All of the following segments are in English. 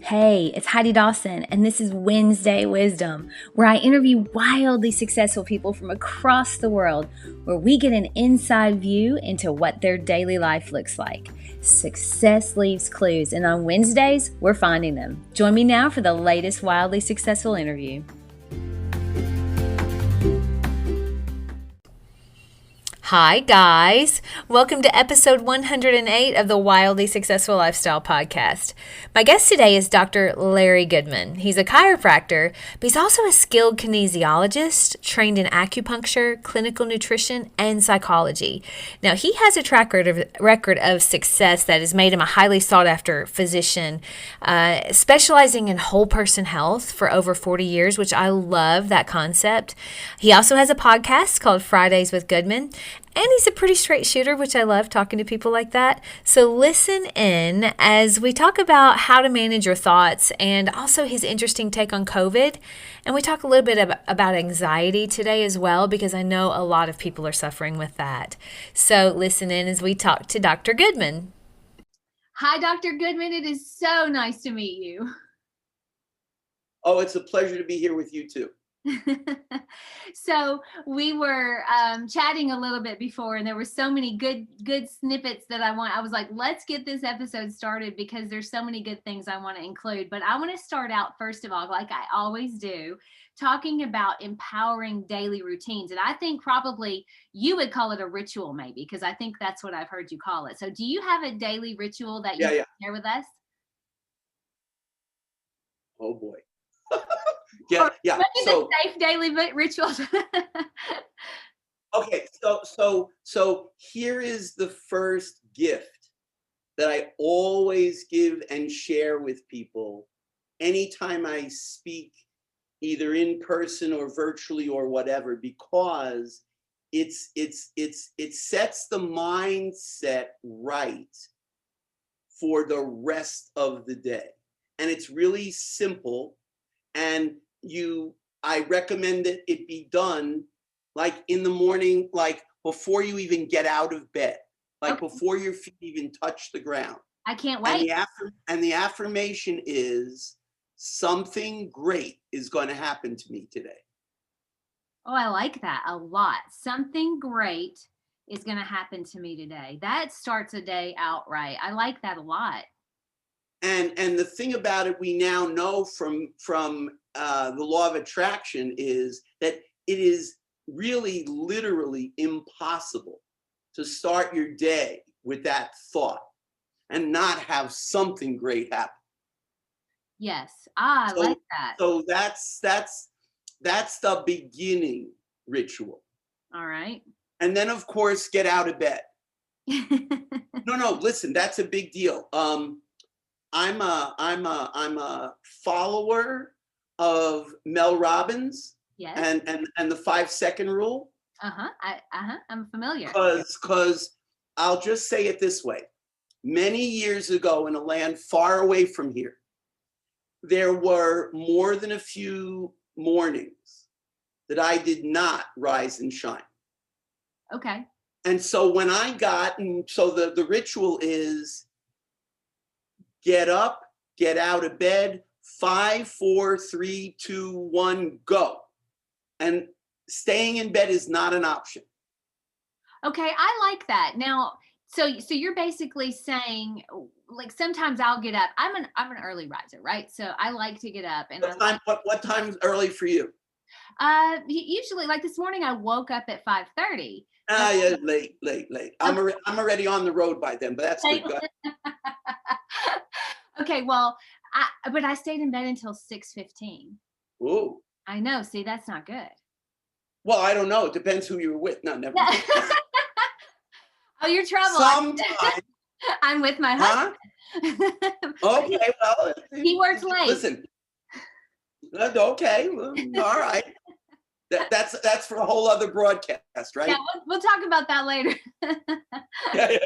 Hey, it's Heidi Dawson, and this is Wednesday Wisdom, where I interview wildly successful people from across the world, where we get an inside view into what their daily life looks like. Success leaves clues, and on Wednesdays, we're finding them. Join me now for the latest wildly successful interview. Hi, guys. Welcome to episode 108 of the Wildly Successful Lifestyle Podcast. My guest today is Dr. Larry Goodman. He's a chiropractor, but he's also a skilled kinesiologist trained in acupuncture, clinical nutrition, and psychology. Now, he has a track record of success that has made him a highly sought-after physician, specializing in whole person health for over 40 years, which I love that concept. He also has a podcast called Fridays with Goodman. And he's a pretty straight shooter, which I love talking to people like that. So listen in as we talk about how to manage your thoughts and also his interesting take on COVID. And we talk a little bit about anxiety today as well, because I know a lot of people are suffering with that. So listen in as we talk to Dr. Goodman. Hi, Dr. Goodman. It is so nice to meet you. Oh, it's a pleasure to be here with you too. So we were chatting a little bit before, and there were so many good snippets that I was like, let's get this episode started because there's so many good things I want to include. But I want to start out, first of all, like I always do, talking about empowering daily routines. And I think probably you would call it a ritual, maybe, because I think that's what I've heard you call it. So do you have a daily ritual that you can share with us? Oh boy. Yeah. So safe daily rituals. Okay, so here is the first gift that I always give and share with people anytime I speak, either in person or virtually or whatever, because it sets the mindset right for the rest of the day. And it's really simple. And I recommend that it be done like in the morning, like before you even get out of bed, like before your feet even touch the ground. I can't wait. And the affirmation is, something great is going to happen to me today. Oh, I like that a lot. Something great is going to happen to me today. That starts a day out right. I like that a lot. And the thing about it, we now know from the law of attraction, is that it is really literally impossible to start your day with that thought and not have something great happen. Yes, I like that. So that's the beginning ritual. All right. And then, of course, get out of bed. No, listen, that's a big deal. I'm a follower of Mel Robbins. Yes. And the 5-second rule. I'm familiar. Because I'll just say it this way. Many years ago, in a land far away from here, there were more than a few mornings that I did not rise and shine. Okay. And so when the ritual is, get up, get out of bed, 5, 4, 3, 2, 1, go. And staying in bed is not an option. Okay, I like that. Now, so you're basically saying, like, sometimes I'll get up. I'm an early riser, right? So I like to get up. And what time is early for you? Usually, like this morning, I woke up at 5:30. Yeah, late. I'm already on the road by then, but that's good. Okay, well, but I stayed in bed until 6:15. Ooh. I know. See, that's not good. Well, I don't know. It depends who you were with. No, never mind. Oh, you're trouble. Sometimes. I'm with my husband. Huh? Okay, well. He works late. Listen. Okay. All right. That's for a whole other broadcast, right? Yeah, we'll talk about that later. Yeah.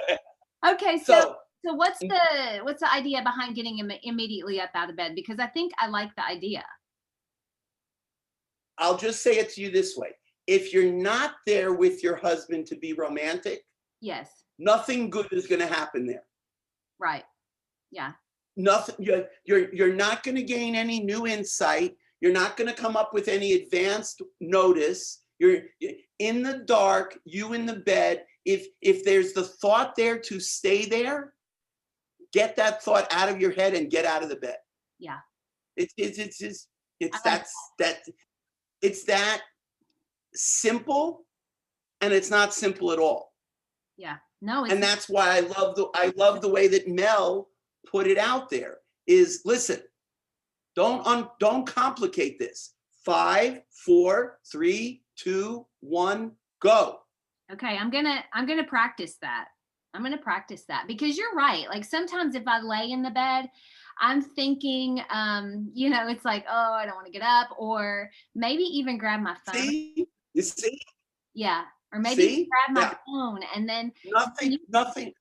Okay, so what's the idea behind getting immediately up out of bed? Because I think I like the idea. I'll just say it to you this way. If you're not there with your husband to be romantic, yes, nothing good is going to happen there. Right. Yeah. nothing. You're not going to gain any new insight. You're not going to come up with any advanced notice. You're in the dark, you in the bed. If there's the thought there to stay there, get that thought out of your head and get out of the bed. Yeah. It's that simple, and it's not simple at all. Yeah. No, and that's why I love the way that Mel put it out there. Is listen, don't complicate this. 5, 4, 3, 2, 1, go. Okay, I'm gonna practice that. I'm gonna practice that, because you're right. Like sometimes if I lay in the bed, I'm thinking, it's like, oh, I don't want to get up, or maybe even grab my phone. See? You see? Yeah. Or maybe grab my phone, and then nothing,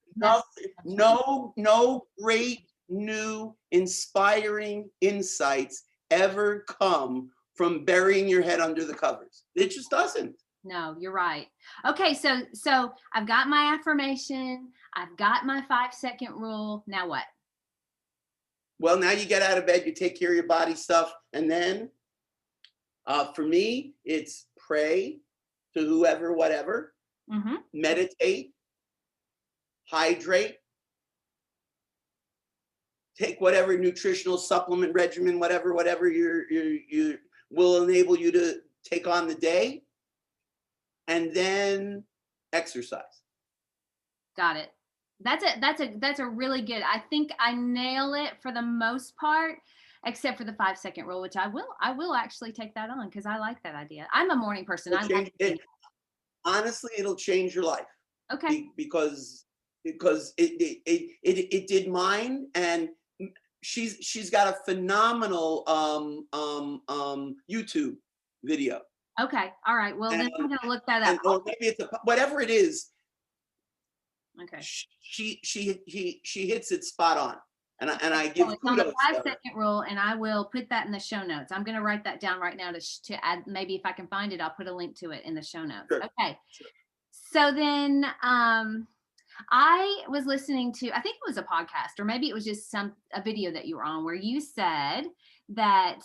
no great new inspiring insights ever come from burying your head under the covers. It just doesn't. No, you're right. Okay, so I've got my affirmation, I've got my 5-second rule. Now what? Well, now you get out of bed, you take care of your body stuff, and then for me, it's pray to whoever, whatever, meditate, hydrate, take whatever nutritional supplement regimen, whatever you will enable you to take on the day, and then exercise. Got it. That's a really good. I think I nail it for the most part, except for the 5-second rule, which I will actually take that on, because I like that idea. I'm a morning person. Honestly, it'll change your life. Okay. Because it did mine, and she's got a phenomenal YouTube video. Okay. All right. Well, then I'm gonna look that up. Or maybe it's whatever it is. Okay. She hits it spot on, and I give kudos. On the 5-second rule, and I will put that in the show notes. I'm going to write that down right now to add. Maybe if I can find it, I'll put a link to it in the show notes. Sure. Okay. Sure. So then, I was listening to, I think it was a podcast, or maybe it was just a video that you were on, where you said that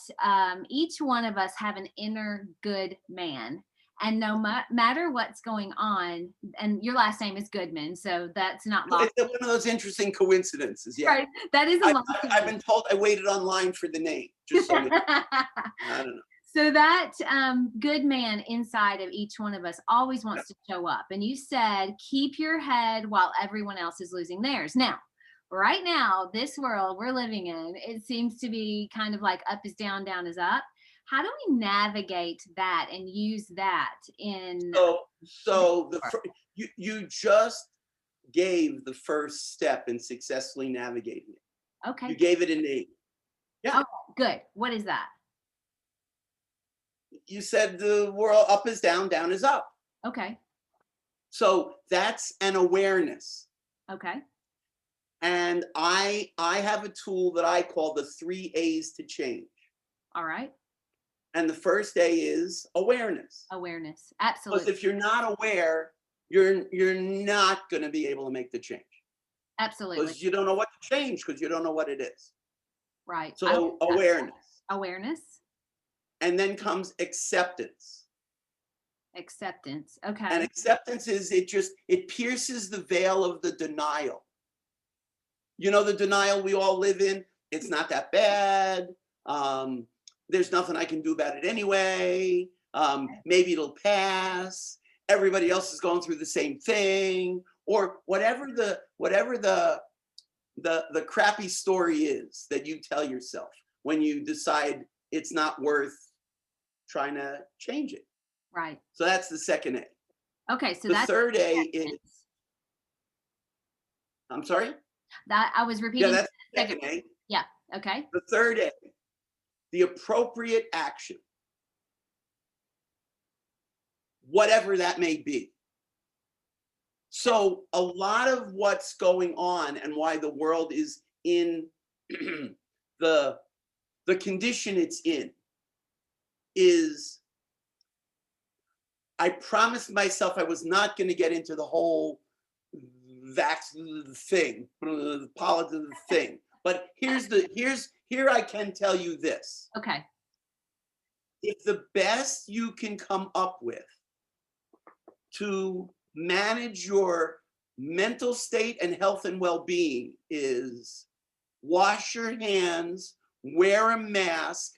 each one of us have an inner good man. And no matter what's going on, and your last name is Goodman, so that's not lost. It's one of those interesting coincidences. Yeah, right. That is a lot. I've been told I waited online for the name. Just so I don't know. So that good man inside of each one of us always wants to show up. And you said, keep your head while everyone else is losing theirs. Now, right now, this world we're living in, it seems to be kind of like up is down, down is up. How do we navigate that and use that in? So you just gave the first step in successfully navigating it. Okay. You gave it a name. Yeah. Okay, good. What is that? You said the world up is down, down is up. Okay. So that's an awareness. Okay. And I have a tool that I call the 3 A's to change. All right. And the first A is awareness. Awareness. Absolutely. Because if you're not aware, you're not going to be able to make the change. Absolutely. Because you don't know what to change, because you don't know what it is. Right. So awareness. Awareness. And then comes acceptance. Acceptance. Okay. And acceptance is it pierces the veil of the denial. You know, the denial we all live in. It's not that bad. There's nothing I can do about it anyway. Maybe it'll pass. Everybody else is going through the same thing, or whatever the crappy story is that you tell yourself when you decide it's not worth trying to change it. Right. So that's the second A. Okay. So the that's third A is. I'm sorry? That I was repeating. Yeah, that's the second A. Yeah. Okay. The third A, the appropriate action, whatever that may be. So a lot of what's going on and why the world is in the condition it's in is, I promised myself I was not going to get into the whole vax thing, politics thing. But here I can tell you this. Okay. If the best you can come up with to manage your mental state and health and well-being is wash your hands, wear a mask,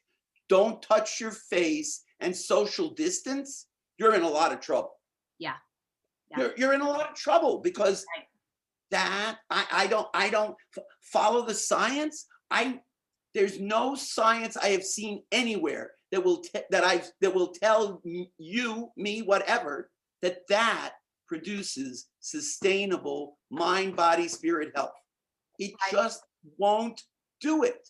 don't touch your face, and social distance, you're in a lot of trouble. Yeah. You're in a lot of trouble because that I don't follow the science. There's no science I have seen anywhere that will tell you, me, whatever, that produces sustainable mind, body, spirit health. It just won't do it.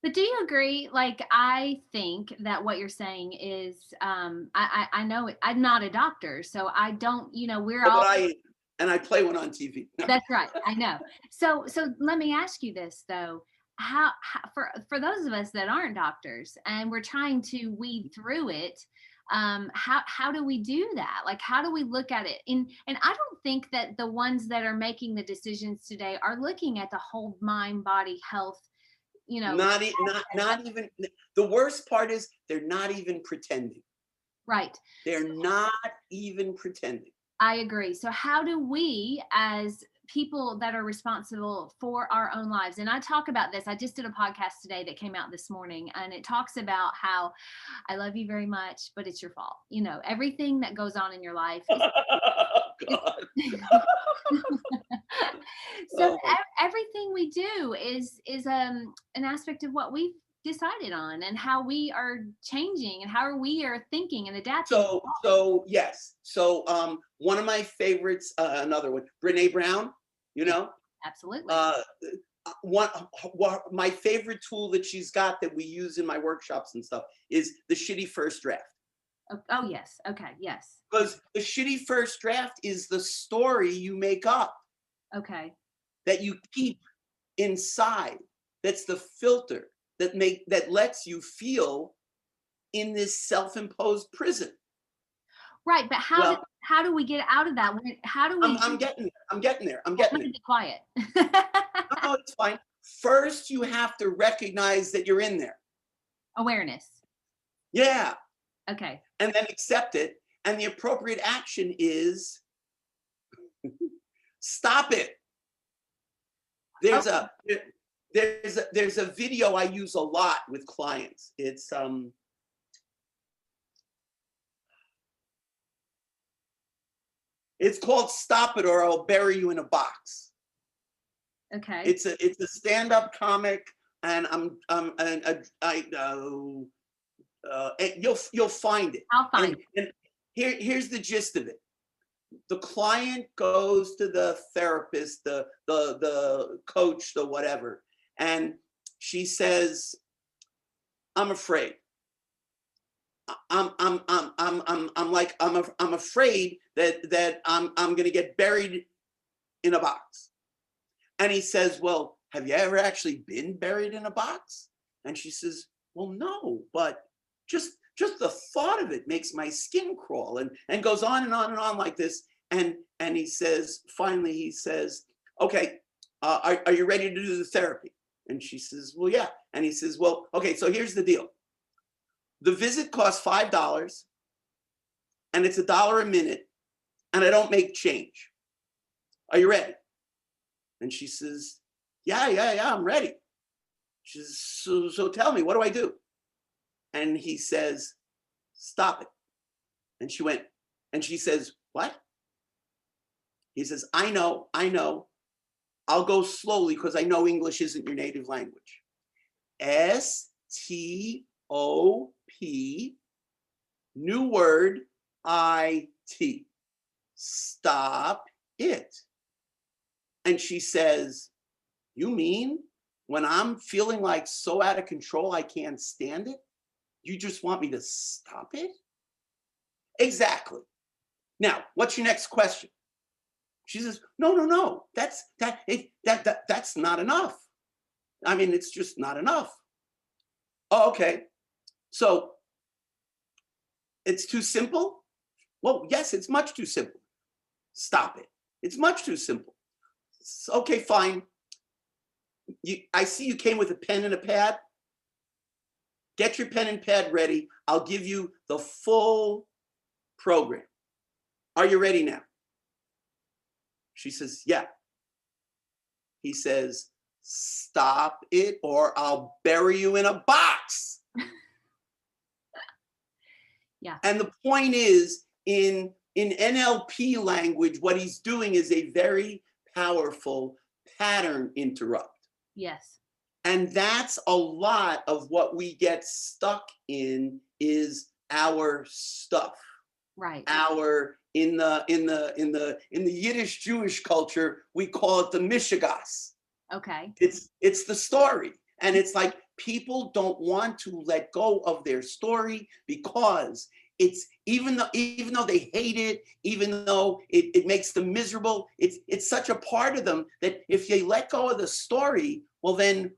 But do you agree? Like, I think that what you're saying is, I know I'm not a doctor, so I don't, we're all. I play one on TV. That's right. I know. So let me ask you this though. How for those of us that aren't doctors and we're trying to weed through it, how do we do that? Like, how do we look at it? And I don't think that the ones that are making the decisions today are looking at the whole mind, body, health. Not even. The worst part is they're not even pretending. Right. They're not even pretending. I agree. So how do we, as people that are responsible for our own lives, and I talk about this, I just did a podcast today that came out this morning, and it talks about how I love you very much, but it's your fault. Everything that goes on in your life. God. So everything we do is an aspect of what we've decided on and how we are changing and how we are thinking and adapting. So yes. So one of my favorites, another one, Brene Brown, Absolutely. My favorite tool that she's got that we use in my workshops and stuff is the shitty first draft. Oh yes. Okay. Yes. Because the shitty first draft is the story you make up. Okay. That you keep inside. That's the filter that lets you feel in this self-imposed prison. Right, but how do we get out of that? How do we? I'm getting there. I'm getting there. Be quiet. No, it's fine. First, you have to recognize that you're in there. Awareness. Yeah. Okay. And then accept it. And the appropriate action is stop it. There's a video I use a lot with clients. It's called "Stop It or I'll Bury You in a Box." Okay. It's a stand-up comic, and you'll find it. I'll find it. And here's the gist of it. The client goes to the therapist, the coach, the whatever, and she says, "I'm afraid. I'm afraid that I'm going to get buried in a box." And he says, "Well, have you ever actually been buried in a box?" And she says, "Well, no, but just the thought of it makes my skin crawl," and goes on and on and on like this. And he says, finally, he says, "Okay, are you ready to do the therapy?" And she says, "Well, yeah." And he says, "Well, okay, so here's the deal. The visit costs $5, and it's $1 a minute, and I don't make change. Are you ready?" And she says, yeah, I'm ready." She says, so tell me, what do I do?" And he says, "Stop it." And she says, "What?" He says, I know. I'll go slowly because I know English isn't your native language. STOP, new word, IT. Stop it. And she says, "You mean when I'm feeling like so out of control I can't stand it, you just want me to stop it?" Exactly. Now, what's your next question? She says, no, that's not enough. I mean, it's just not enough. Oh, okay. So it's too simple? Well, yes, it's much too simple. Stop it. It's much too simple. Okay, fine. I see you came with a pen and a pad. Get your pen and pad ready. I'll give you the full program. Are you ready now? She says, yeah. He says, stop it or I'll bury you in a box. Yeah. And the point is, in NLP language, what he's doing is a very powerful pattern interrupt. Yes. And that's a lot of what we get stuck in is our stuff. Right. Our in the Yiddish Jewish culture, we call it the mishigas. Okay. It's the story. And it's like people don't want to let go of their story because it's even though they hate it, even though it makes them miserable, it's such a part of them that if they let go of the story, well then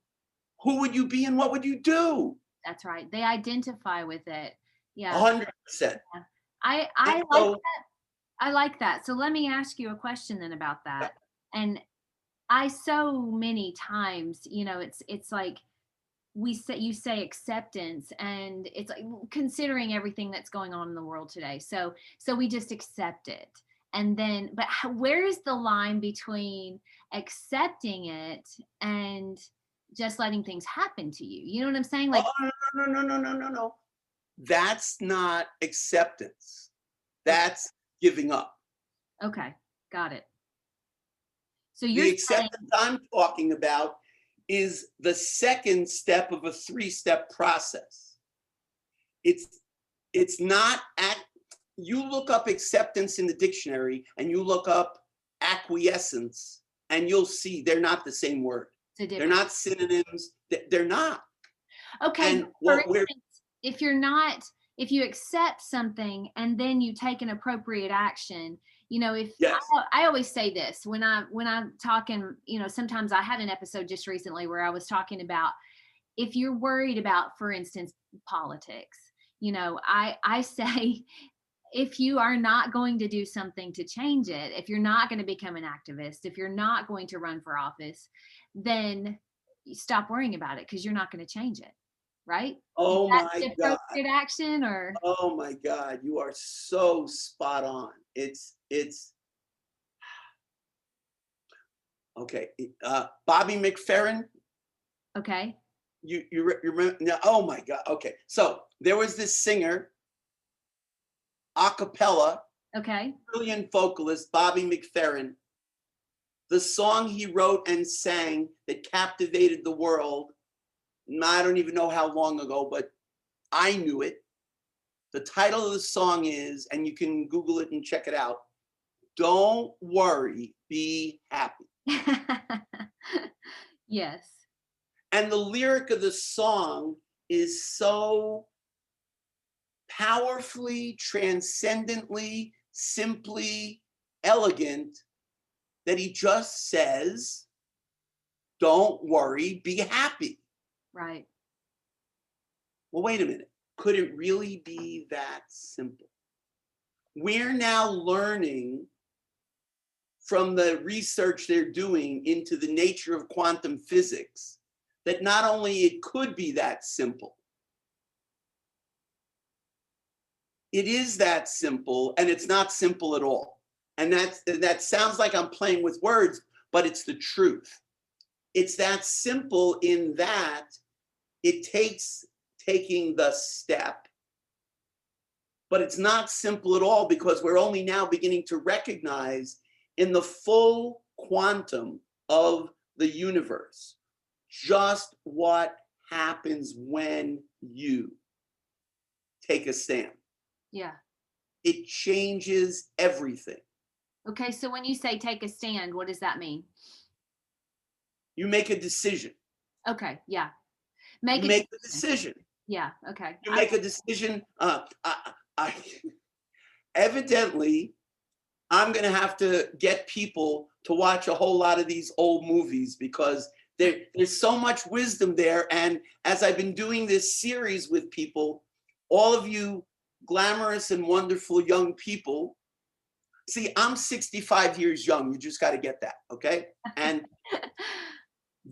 who would you be and what would you do? That's right. They identify with it. Yeah. 100%. I like that. I like that. So let me ask you a question then about that. And I so many times, it's like you say acceptance, and it's like considering everything that's going on in the world today. So we just accept it. And then, but where is the line between accepting it and just letting things happen to you? You know what I'm saying? Like, No. That's not acceptance. That's giving up. okay, got it. So The acceptance I'm talking about is the second step of a 3-step process. It's not you look up acceptance in the dictionary and you look up acquiescence and you'll see they're not the same word. They're not synonyms. They're not. Okay. And what if you accept something and then you take an appropriate action, yes. I always say this when I'm talking, sometimes I had an episode just recently where I was talking about if you're worried about, for instance, politics, I say, if you are not going to do something to change it, if you're not going to become an activist, if you're not going to run for office, then stop worrying about it because you're not going to change it. Right? Oh my God. Good action or? Oh my God. You are so spot on. It's okay. Bobby McFerrin. Okay. You remember? No, oh my God. Okay. So there was this singer, a cappella. Okay. Brilliant vocalist, Bobby McFerrin. The song he wrote and sang that captivated the world, I don't even know how long ago, but I knew it. The title of the song is, and you can Google it and check it out, Don't Worry, Be Happy. Yes. And the lyric of the song is so powerfully, transcendently, simply elegant that he just says, don't worry, be happy. Right. Well, wait a minute. Could it really be that simple? We're now learning from the research they're doing into the nature of quantum physics that not only it could be that simple, it is that simple, and it's not simple at all. And that sounds like I'm playing with words, but it's the truth. It's that simple in that it takes taking the step, but it's not simple at all because we're only now beginning to recognize in the full quantum of the universe just what happens when you take a stand. Yeah. It changes everything. Okay, so when you say take a stand, what does that mean? You make a decision. Okay, yeah. Make a decision. Yeah, okay. You make a decision. Evidently, I'm going to have to get people to watch a whole lot of these old movies because there's so much wisdom there. And as I've been doing this series with people, all of you glamorous and wonderful young people, see, I'm 65 years young. You just got to get that, okay? And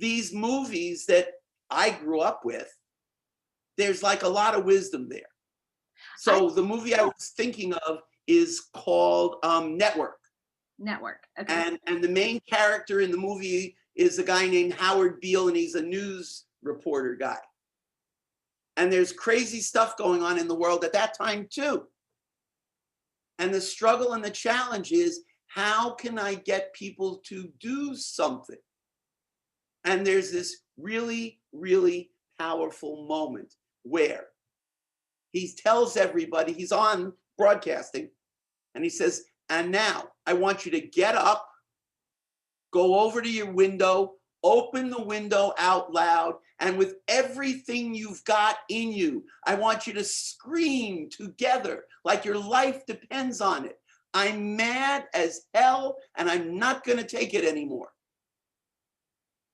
these movies that I grew up with, there's like a lot of wisdom there. So the movie I was thinking of is called Network. Network. Okay. And the main character in the movie is a guy named Howard Beale, and he's a news reporter guy. And there's crazy stuff going on in the world at that time too. And the struggle and the challenge is, how can I get people to do something? And there's this really, really powerful moment where he tells everybody, he's on broadcasting, and he says, and now I want you to get up, go over to your window, open the window out loud, and with everything you've got in you, I want you to scream together like your life depends on it. I'm mad as hell, and I'm not going to take it anymore.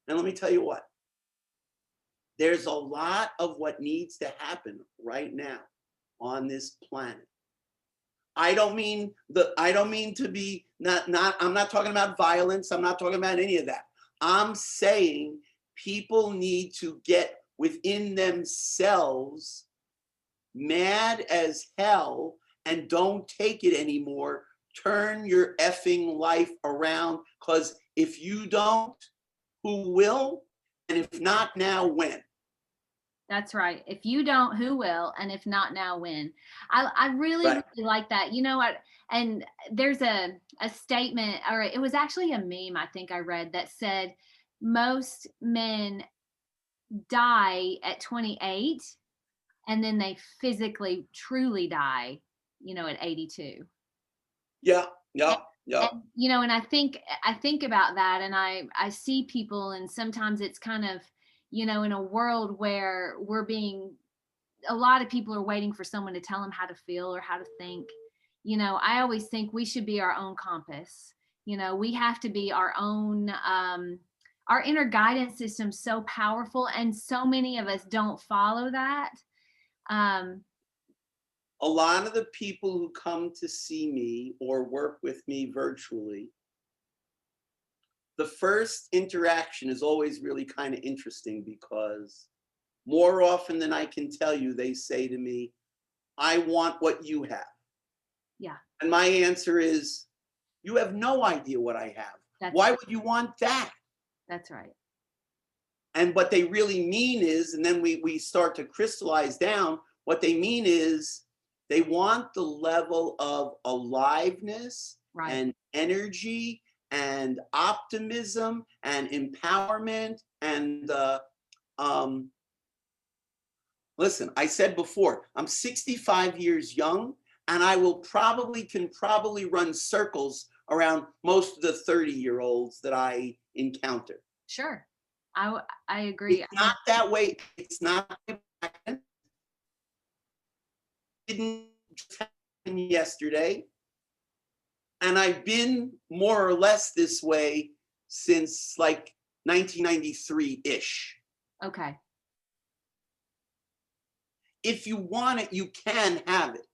And let me tell you what, there's a lot of what needs to happen right now on this planet. I don't mean to be I'm not talking about violence. I'm not talking about any of that. I'm saying people need to get within themselves mad as hell and don't take it anymore. Turn your effing life around, because if you don't, who will? And if not now, when? That's right. If you don't, who will? And if not now, when? I really, Right. really like that. You know what? And there's a statement, or it was actually a meme I think I read, that said most men die at 28, and then they physically truly die, at 82. Yeah. And, and I think about that, and I see people, and sometimes it's kind of, in a world where a lot of people are waiting for someone to tell them how to feel or how to think. I always think we should be our own compass. We have to be our own, our inner guidance system, so powerful, and so many of us don't follow that. A lot of the people who come to see me or work with me virtually, the first interaction is always really kind of interesting, because more often than I can tell you, they say to me, I want what you have. Yeah. And my answer is, you have no idea what I have. Why would you want that? That's right. And what they really mean is, and then we start to crystallize down, what they mean is they want the level of aliveness, right, and energy and optimism and empowerment. And listen, I said before, I'm 65 years young, and I can probably run circles around most of the 30-year-olds that I encounter. Sure. I agree. It's not that way. It's not. It didn't happen yesterday. And I've been more or less this way since like 1993-ish. Okay. If you want it, you can have it.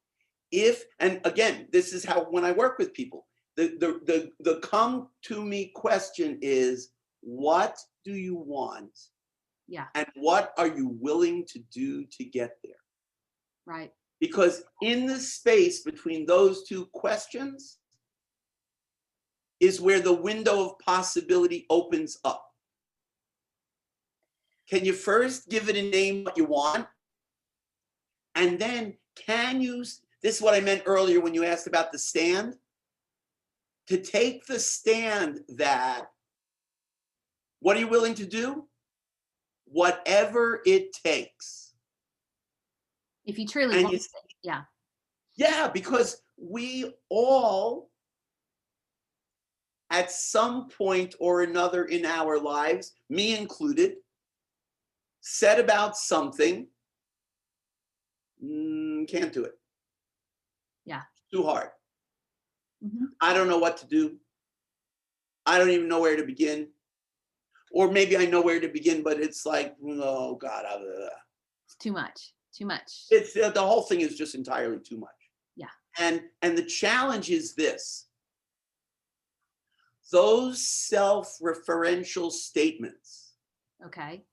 And again, this is how, when I work with people, the come to me question is, what do you want? Yeah. And what are you willing to do to get there? Right. Because in the space between those two questions is where the window of possibility opens up. Can you first give it a name, what you want? And then this is what I meant earlier when you asked about the stand, to take the stand that, what are you willing to do? Whatever it takes. If you truly want it, yeah. Yeah, because we all, at some point or another in our lives, me included, said about something, can't do it. Yeah. Too hard. Mm-hmm. I don't know what to do. I don't even know where to begin. Or maybe I know where to begin, but it's like, oh God. It's too much. Too much. It's the whole thing is just entirely too much. Yeah. And the challenge is this. Those self-referential statements Okay.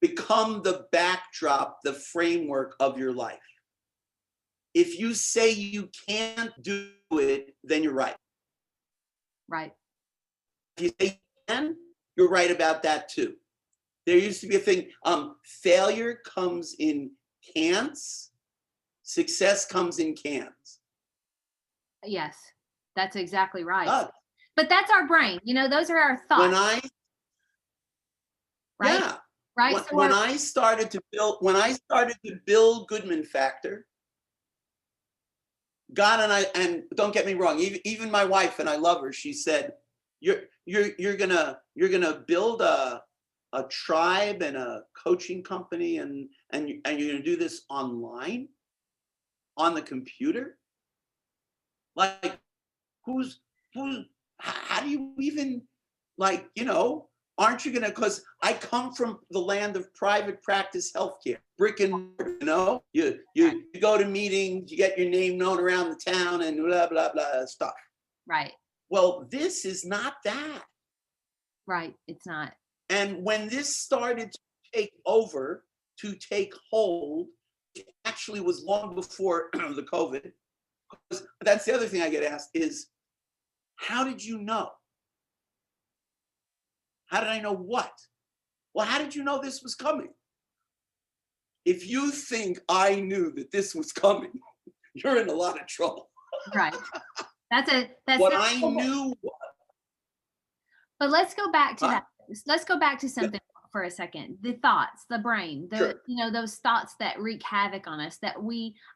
become the backdrop, the framework of your life. If you say you can't do it, then you're right. Right. If you say you can, you're right about that too. There used to be a thing, failure comes in can'ts, success comes in cans. Yes, that's exactly right. Uh, But that's our brain. Those are our when thoughts, I, right? yeah, Right. So when I started to build Goodman Factor, God and don't get me wrong, even my wife, and I love her, she said, you're gonna build a tribe and a coaching company, and you're gonna do this online on the computer. Like, who's how do you even, like, aren't you gonna, because I come from the land of private practice healthcare, brick and mortar, you go to meetings, you get your name known around the town and blah blah blah stuff. right. Well, this is not that. Right. It's not. And when this started to take over, to take hold, it actually was long before the COVID. That's the other thing I get asked is, how did you know? How did I know what? Well, how did you know this was coming? If you think I knew that this was coming, you're in a lot of trouble. Right. That's what I knew. But let's go back to Huh? that. Let's go back to something for a second. The thoughts, the brain, Sure. those thoughts that wreak havoc on us,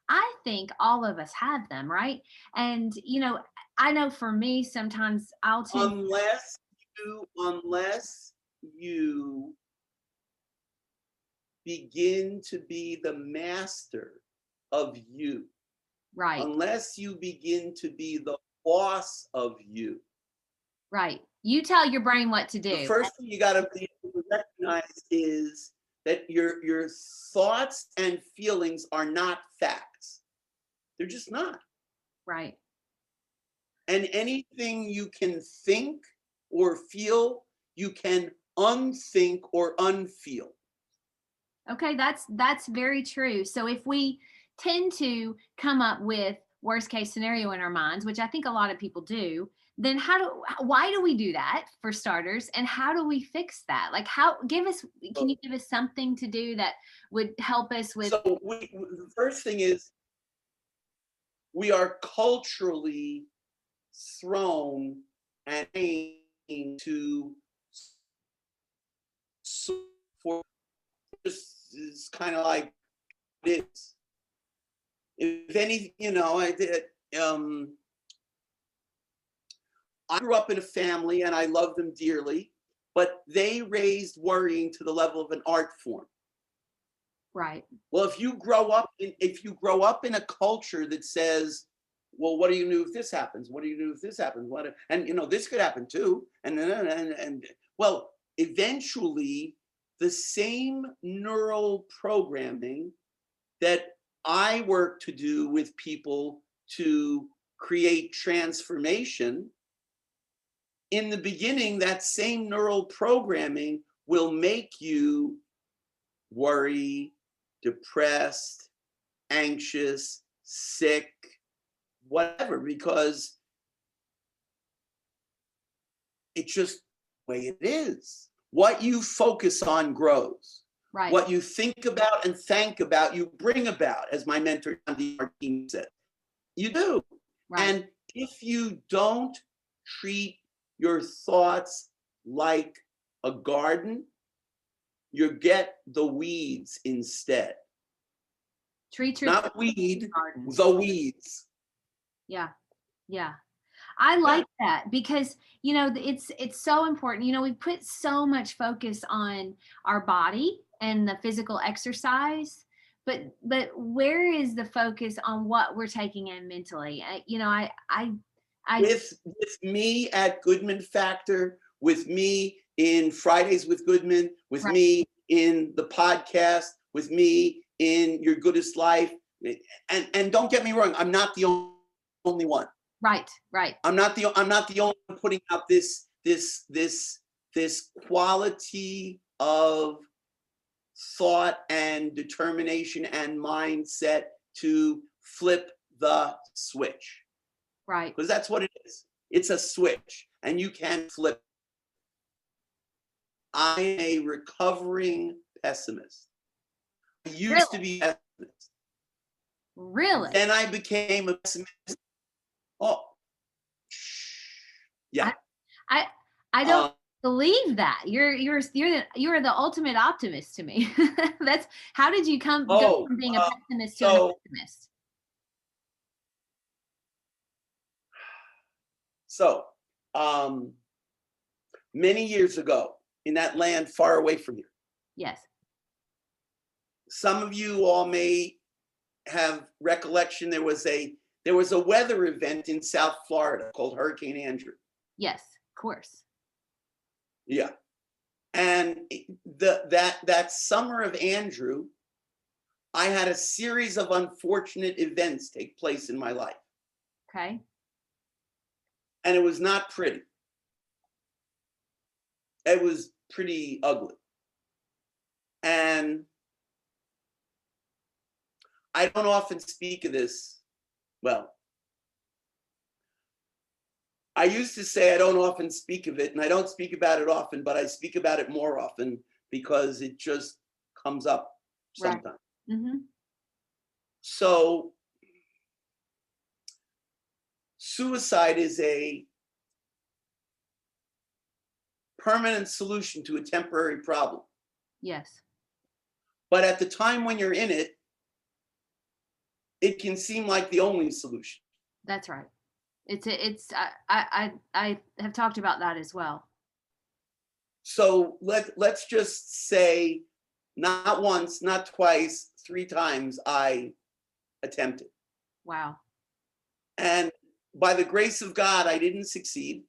I think all of us have them, right? And I know for me, sometimes I'll tend unless you begin to be the master of you. right. Unless you begin to be the boss of you. Right. You tell your brain what to do. The first thing you got to be able to recognize is that your thoughts and feelings are not facts. They're just not. Right. And anything you can think or feel, you can unthink or unfeel. Okay, that's very true. So if we tend to come up with worst case scenario in our minds, which I think a lot of people do, then why do we do that, for starters, and how do we fix that? Like, can you give us something to do that would help us with? So the first thing is, we are culturally thrown and to for this is kind of like it is. If any, I grew up in a family and I love them dearly, but they raised worrying to the level of an art form. Right. Well, if you grow up in a culture that says, well, what do you do if this happens? What do you do if this happens? And this could happen too. And well, eventually the same neural programming that I work to do with people to create transformation, in the beginning, that same neural programming will make you worry, depressed, anxious, sick, whatever, because it's just the way it is. What you focus on grows. Right. What you think about and think about, you bring about, as my mentor, Andy Martin, said. You do. Right. And if you don't treat your thoughts like a garden, you get the weeds instead. Treat your not weed, garden. The weeds. Yeah. Yeah. I like that because, it's so important. We put so much focus on our body and the physical exercise, but where is the focus on what we're taking in mentally? With me at Goodman Factor, with me in Fridays with Goodman, with Right. me in the podcast, with me in Your Goodest Life. And don't get me wrong, I'm not the only one. Right. I'm not the only one putting out this quality of thought and determination and mindset to flip the switch. Right. Because that's what it is. It's a switch, and you can flip. I'm a recovering pessimist. I used to be a pessimist. Really? Then I became a pessimist. Oh, yeah. I don't believe that. You're the ultimate optimist to me. That's how did you go from being a pessimist to an optimist? So, many years ago, in that land far away from here. Yes. Some of you all may have recollection. There was a weather event in South Florida called Hurricane Andrew. Yes, of course. Yeah, and that summer of Andrew, I had a series of unfortunate events take place in my life. Okay. And it was not pretty. It was pretty ugly. And I don't often speak of this. Well, I used to say I don't often speak of it, and I don't speak about it often, but I speak about it more often because it just comes up sometimes. Right. Mm-hmm. So, suicide is a permanent solution to a temporary problem. Yes. But at the time when you're in it, it can seem like the only solution. That's right. I have talked about that as well. So let's just say not once, not twice, 3 times I attempted. Wow. And by the grace of God, I didn't succeed.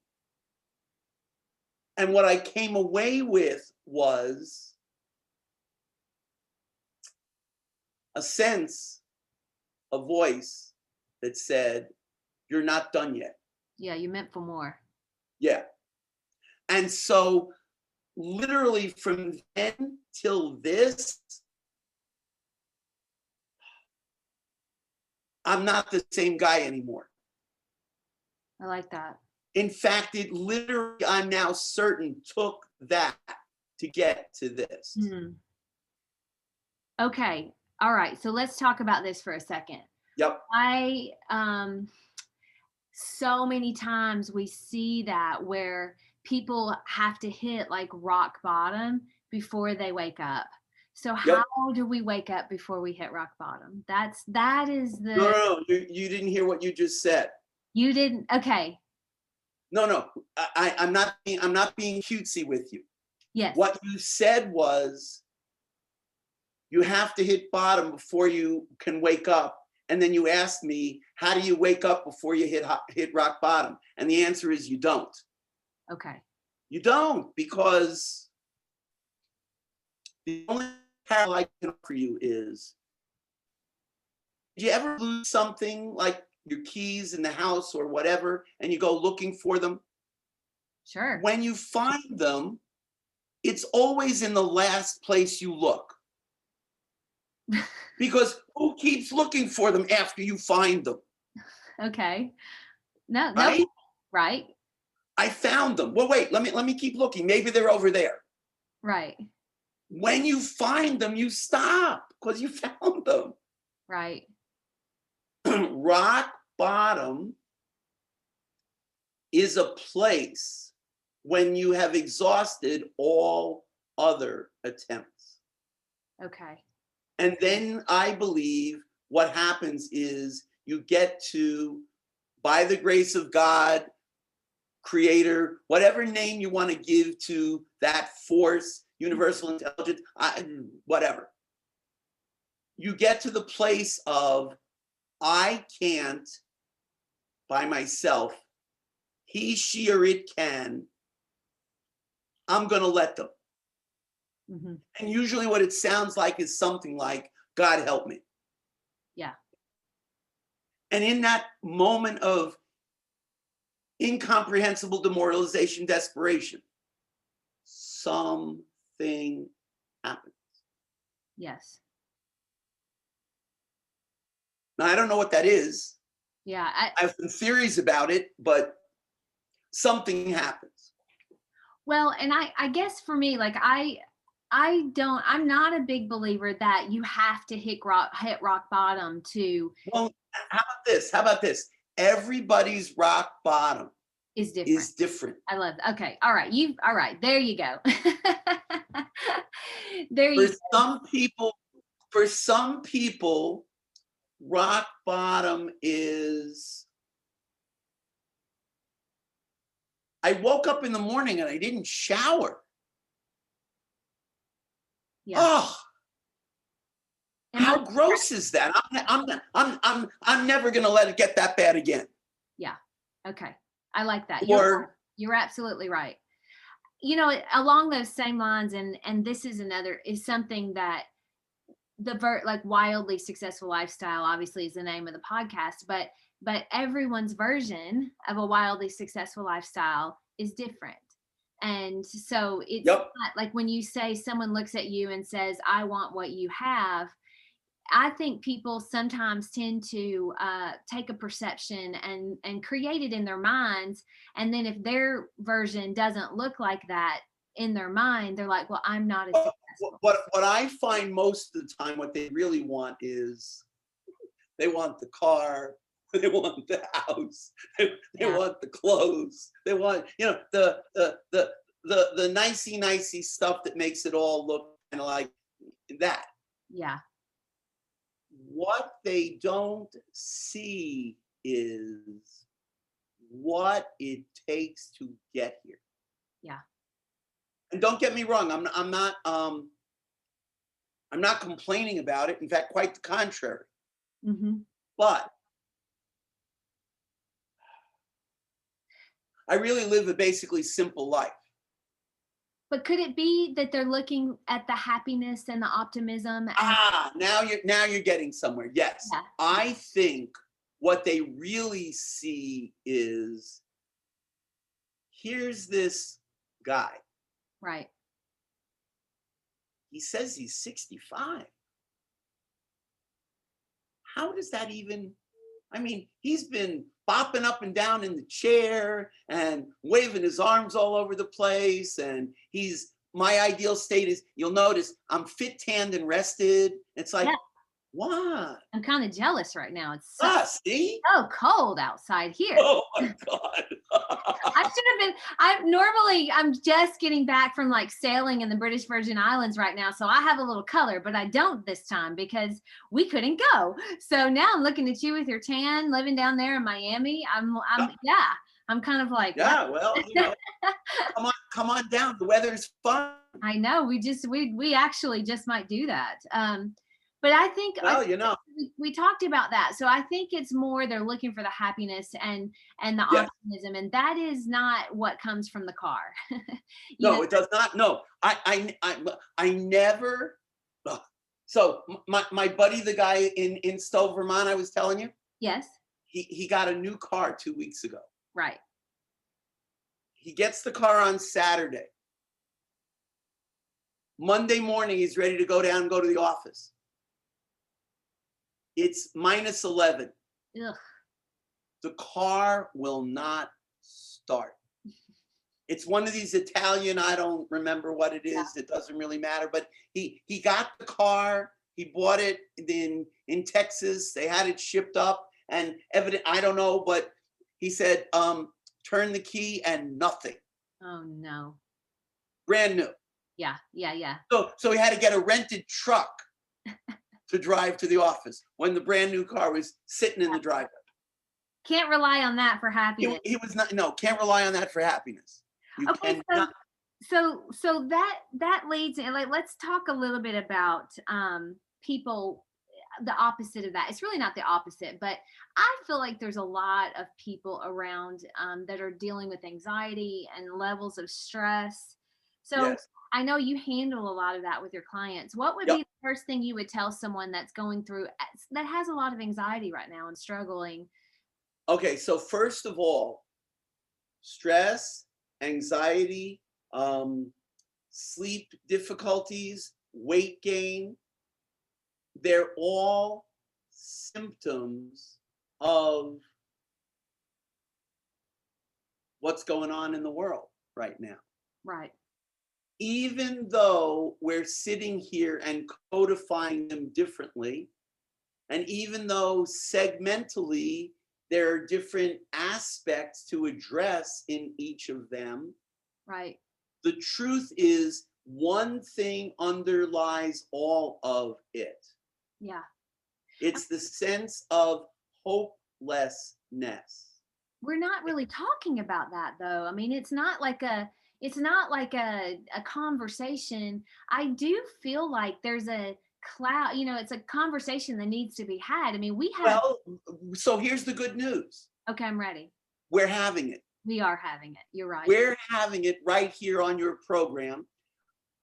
And what I came away with was a sense, a voice that said, "You're not done yet." Yeah, you meant for more. Yeah. And so literally from then till this, I'm not the same guy anymore. I like that. In fact, it literally, I'm now certain, took that to get to this. Mm-hmm. Okay. All right. So let's talk about this for a second. Yep. So many times we see that where people have to hit like rock bottom before they wake up. So how do we wake up before we hit rock bottom? That is the No, you didn't hear what you just said. You didn't. Okay. No. I'm not being cutesy with you. Yes. What you said was you have to hit bottom before you can wake up. And then you asked me, how do you wake up before you hit rock bottom? And the answer is you don't. Okay. You don't, because the only parallel I can offer you is, did you ever lose something like your keys in the house or whatever, and you go looking for them? Sure. When you find them, it's always in the last place you look. Because who keeps looking for them after you find them? Okay. No. Right? Right. I found them. Well, wait, let me keep looking. Maybe they're over there. Right. When you find them, you stop because you found them. Right. Rock bottom is a place when you have exhausted all other attempts. Okay. And then I believe what happens is you get to, by the grace of God, creator, whatever name you want to give to that force, universal intelligence, whatever. You get to the place of, I can't by myself. He, she, or it can. I'm going to let them. Mm-hmm. And usually what it sounds like is something like, God help me. Yeah. And in that moment of incomprehensible demoralization, desperation, something something happens. Yes. Now, I don't know what that is. Yeah. I have some theories about it, but something happens. Well, and I guess for me, like I'm not a big believer that you have to hit rock bottom to Well, how about this? Everybody's rock bottom is different. is different. I love that. Okay. All right. All right. There you go. There For you go. some people, rock bottom is I woke up in the morning and I didn't shower. Yeah. Oh, And how gross is that? I'm never gonna let it get that bad again. yeah. Okay. I like that. Or You're absolutely right. You know, along those same lines, and this is something that like wildly successful lifestyle obviously is the name of the podcast, but everyone's version of a wildly successful lifestyle is different. And so it's Yep. not like when you say someone looks at you and says, I want what you have. I think people sometimes tend to take a perception and create it in their minds. And then if their version doesn't look like that in their mind, they're like, well, I'm not as successful. What I find most of the time, what they really want is they want the car, they want the house, they want the clothes, they want, the nicey stuff that makes it all look kind of like that. Yeah. What they don't see is what it takes to get here. Yeah. And don't get me wrong, I'm not complaining about it. In fact, quite the contrary. Mm-hmm. But I really live a basically simple life. But could it be that they're looking at the happiness and the optimism? Now you're getting somewhere. Yes. Yeah. I think what they really see is here's this guy. Right. He says he's 65. How does that even, I mean, he's been bopping up and down in the chair and waving his arms all over the place. And my ideal state is, you'll notice I'm fit, tanned, and rested. It's like, what? I'm kind of jealous right now. It's so cold outside here. Oh my God. I should have been, I'm just getting back from like sailing in the British Virgin Islands right now. So I have a little color, but I don't this time because we couldn't go. So now I'm looking at you with your tan, living down there in Miami. I'm kind of like, well, come on down. The weather's fun. I know. We actually just might do that. But I think we talked about that. So I think it's more they're looking for the happiness and the optimism, and that is not what comes from the car. It does not. No, I never. So my buddy, the guy in Stowe, Vermont, I was telling you. Yes. He got a new car 2 weeks ago. Right. He gets the car on Saturday. Monday morning, he's ready to go down and go to the office. It's minus 11. Ugh. The car will not start. It's one of these Italian, I don't remember what it is. Yeah. It doesn't really matter. But he got the car. He bought it in Texas. They had it shipped up. And I don't know, but he said, turn the key and nothing. Oh, no. Brand new. Yeah. So he had to get a rented truck to drive to the office when the brand new car was sitting in the driveway. Can't rely on that for happiness. He was not. No, can't rely on that for happiness. So that leads, like, let's talk a little bit about people. The opposite of that. It's really not the opposite, but I feel like there's a lot of people around that are dealing with anxiety and levels of stress. So yes. I know you handle a lot of that with your clients. What would be the first thing you would tell someone that's going through, that has a lot of anxiety right now and struggling? Okay, so first of all, stress, anxiety, sleep difficulties, weight gain, they're all symptoms of what's going on in the world right now. Right. Even though we're sitting here and codifying them differently, and even though segmentally there are different aspects to address in each of them, Right. the truth is one thing underlies all of it. Yeah. It's the sense of hopelessness. We're not really talking about that though. I mean, it's not like a conversation. I do feel like there's a cloud, it's a conversation that needs to be had. I mean, we have. Well, so here's the good news. Okay, I'm ready. We're having it. We are having it. You're right. We're having it right here on your program.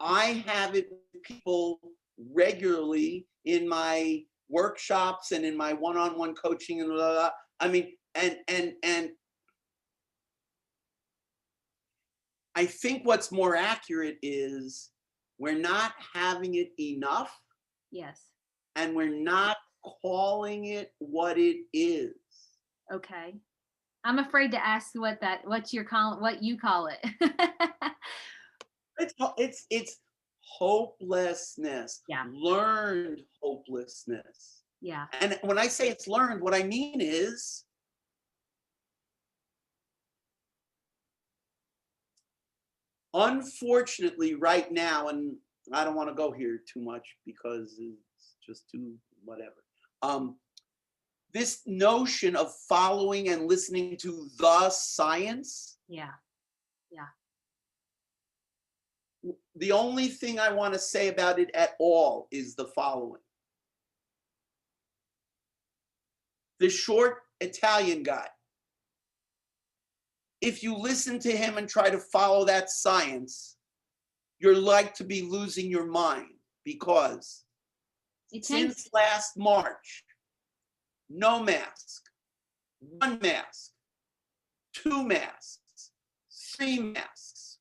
I have it with people regularly in my workshops and in my one-on-one coaching and blah, blah, blah. I mean, and I think what's more accurate is we're not having it enough. Yes. And we're not calling it what it is. Okay. I'm afraid to ask what you call it. It's hopelessness. Yeah. Learned hopelessness. Yeah. And when I say it's learned, what I mean is unfortunately right now, and I don't want to go here too much because it's just too whatever. This notion of following and listening to the science. Yeah. Yeah. The only thing I want to say about it at all is the following. The short Italian guy, if you listen to him and try to follow that science, you're like to be losing your mind because since last March, no mask, one mask, two masks, three masks.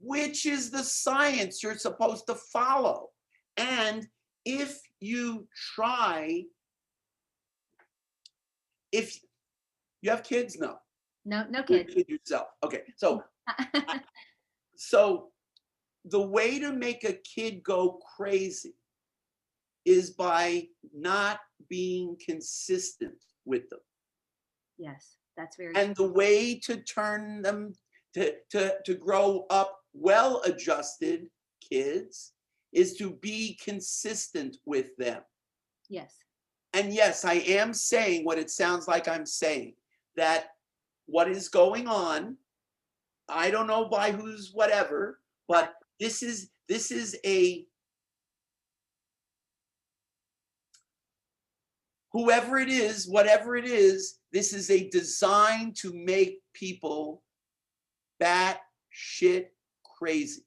Which is the science you're supposed to follow? And if you try, if you have kids, no kids. Kid yourself. Okay, so so the way to make a kid go crazy is by not being consistent with them. Yes, that's very and true. The way to turn them to grow up well-adjusted kids is to be consistent with them. Yes. And yes, I am saying what it sounds like I'm saying, that what is going on, I don't know by who's whatever, but this is a whoever it is, whatever it is, this is a design to make people batshit crazy.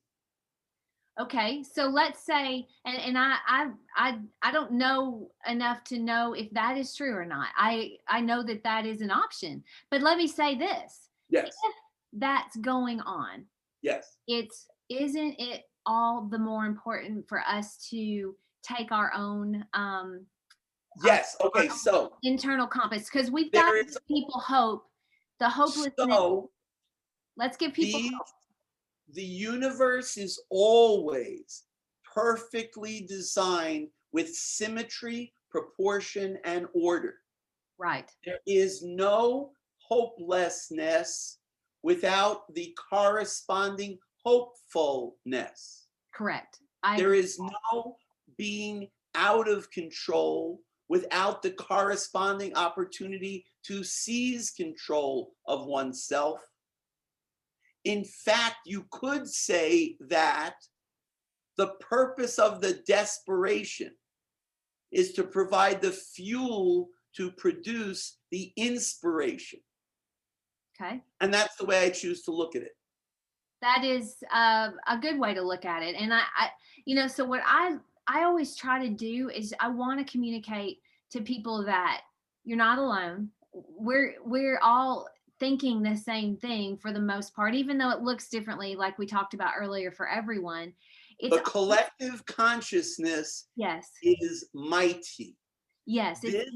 Okay, so let's say, and I don't know enough to know if that is true or not. I know that is an option, but let me say this. Yes. If that's going on, yes, isn't it all the more important for us to take our own yes. Okay, so internal compass, because we've got to give people hope. The hopelessness. So let's give people hope. The universe is always perfectly designed with symmetry, proportion, and order. Right. There is no hopelessness without the corresponding hopefulness. Correct. There is no being out of control without the corresponding opportunity to seize control of oneself. In fact, you could say that the purpose of the desperation is to provide the fuel to produce the inspiration. Okay. And that's the way I choose to look at it. That is a good way to look at it. And I so what I always try to do is I want to communicate to people that you're not alone. We're all thinking the same thing for the most part, even though it looks differently, like we talked about earlier for everyone. It's The collective consciousness yes, is mighty. yes, it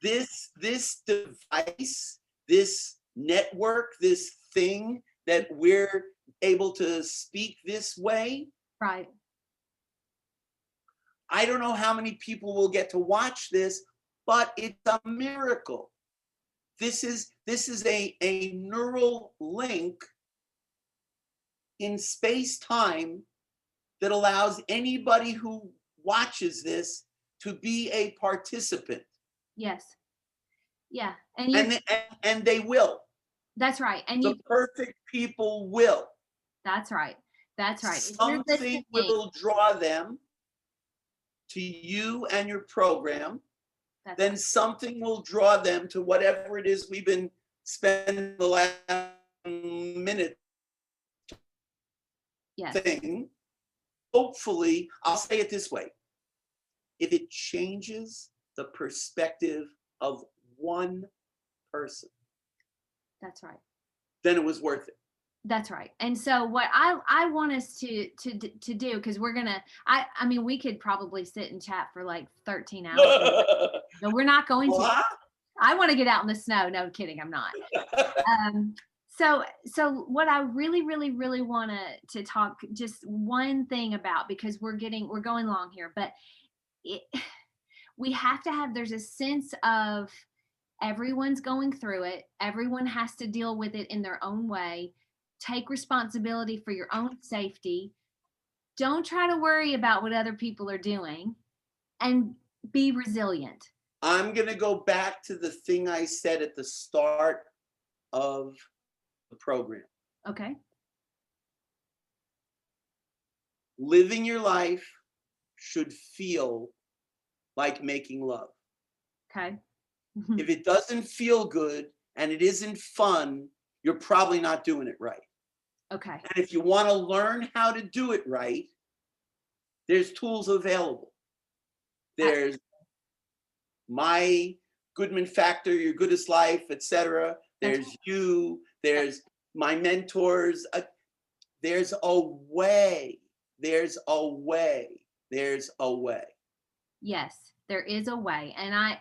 This, is. this device, this network, this thing that we're able to speak this way, Right. I don't know how many people will get to watch this, but it's a miracle. This is a neural link in space-time that allows anybody who watches this to be a participant. Yes. Yeah. And you And they will. that's right. And The you perfect people will. that's right. That's right. If you're Something listening, will draw them to you and your program. that's Then right. something will draw them to whatever it is we've been spending the last minute Yes. thing. Hopefully, I'll say it this way. If it changes the perspective of one person, That's right. then it was worth it. That's right. And so what I want us to do, because we're gonna I mean we could probably sit and chat for like 13 hours, but we're not going to. What? I want to get out in the snow. No kidding, I'm not. So what I really want to talk just one thing about, because we're going long here, but it, we have to have, there's a sense of everyone's going through it. Everyone has to deal with it in their own way. Take responsibility for your own safety. Don't try to worry about what other people are doing, and be resilient. I'm going to go back to the thing I said at the start of the program. Okay. Living your life should feel like making love. Okay. If it doesn't feel good and it isn't fun, you're probably not doing it right. Okay. And if you want to learn how to do it right, there's tools available. There's my Goodman Factor, Your Goodest Life, etc. There's you. There's my mentors. There's a way. There's a way. There's a way. Yes, there is a way. And I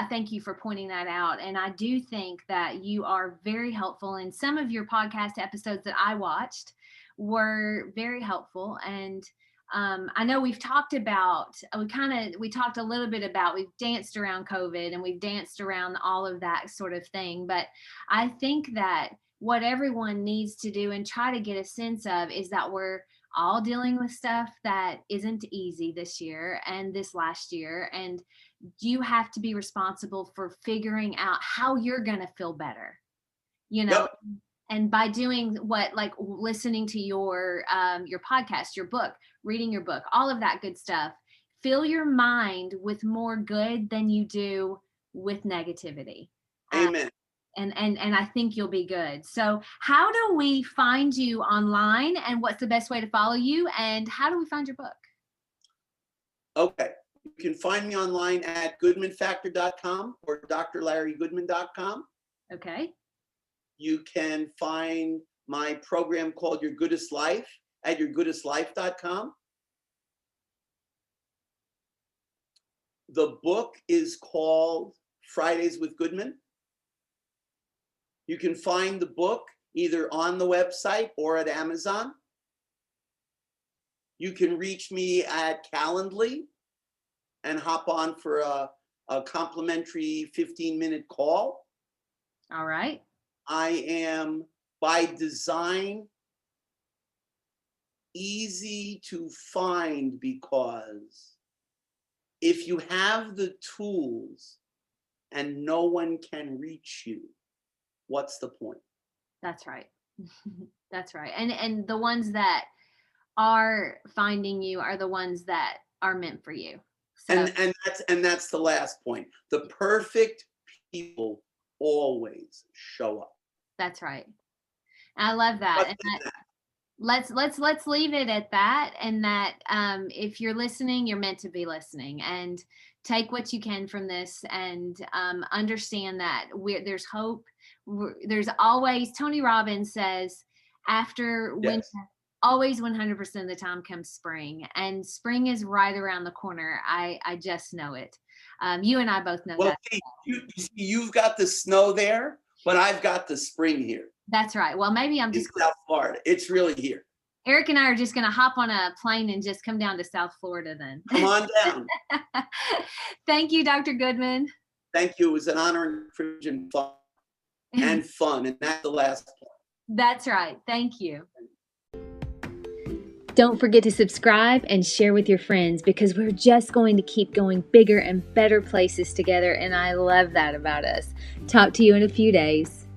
thank you for pointing that out. And I do think that you are very helpful, and some of your podcast episodes that I watched were very helpful. And I know we've talked about, we talked a little bit about, we've danced around COVID and we've danced around all of that sort of thing. But I think that what everyone needs to do and try to get a sense of is that we're all dealing with stuff that isn't easy this year and this last year. And you have to be responsible for figuring out how you're going to feel better, Yep. and by doing what, like listening to your podcast, your book, reading your book, all of that good stuff. Fill your mind with more good than you do with negativity. Amen. And I think you'll be good. So how do we find you online, and what's the best way to follow you, and how do we find your book? Okay. You can find me online at goodmanfactor.com or drlarrygoodman.com. Okay. You can find my program called Your Goodest Life at yourgoodestlife.com. The book is called Fridays with Goodman. You can find the book either on the website or at Amazon. You can reach me at Calendly and hop on for a complimentary 15-minute call. All right. I am, by design, easy to find, because if you have the tools and no one can reach you, what's the point? That's right. That's right. And the ones that are finding you are the ones that are meant for you. So, and that's the last point. The perfect people always show up. that's right. I love that. let's leave it at that. And that if you're listening, you're meant to be listening, and take what you can from this, and understand that there's hope. There's always, Tony Robbins says, after winter, Yes. always 100% of the time comes spring, and spring is right around the corner. I just know it. You and I both know Well, that. see, you've got the snow there, but I've got the spring here That's right. Well, maybe I'm in just South Florida. It's really here. Eric and I are just going to hop on a plane and just come down to South Florida then. Come on down. Thank you, Dr. Goodman. Thank you. It was an honor and privilege and fun. And that's the last part. That's right. Thank you. Don't forget to subscribe and share with your friends, because we're just going to keep going bigger and better places together, and I love that about us. Talk to you in a few days.